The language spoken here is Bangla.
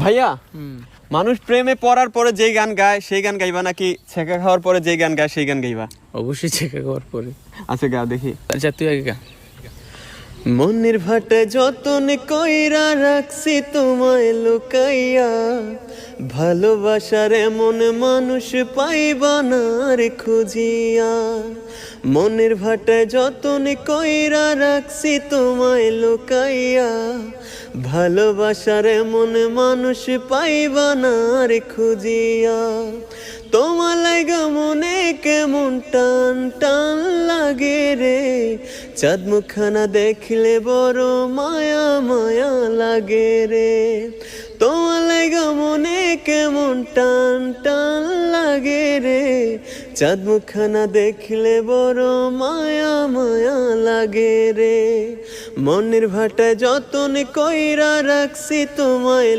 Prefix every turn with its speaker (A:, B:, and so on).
A: ভাইয়া মানুষ প্রেমে পড়ার পরে যেই গান গায় সেই গান গাইবা নাকি ছেঁকা খাওয়ার পরে যেই গান গায় সেই গান গাইবা?
B: অবশ্যই ছেঁকা খাওয়ার পরে।
A: আচ্ছা গা দেখি।
B: আচ্ছা তুই আগে গা।
A: মনের ভাটে যতন কইরা রাখছি তোমায় লুকাইয়া, ভালোবাসার এমন মানুষ পাইবা না রে খুঁজিয়া। মনের ভাটে যতন কইরা রাখছি তোমায় লুকাইয়া, ভালোবাসার এমন মানুষ পাইবা না রে খুঁজিয়া। তোমার লাগা মনে কেমন টান টান লাগে রে, চাঁদ মুখখানা দেখলে বড় মায়া মায়া লাগে রে। তোমার লাগা মনে কেমন টান টান লাগে রে, চাঁদ মুখখানা দেখলে বড় মায়া মায়া লাগে রে। মনের ভাটায় যতন কইরা রাখছি তোমায়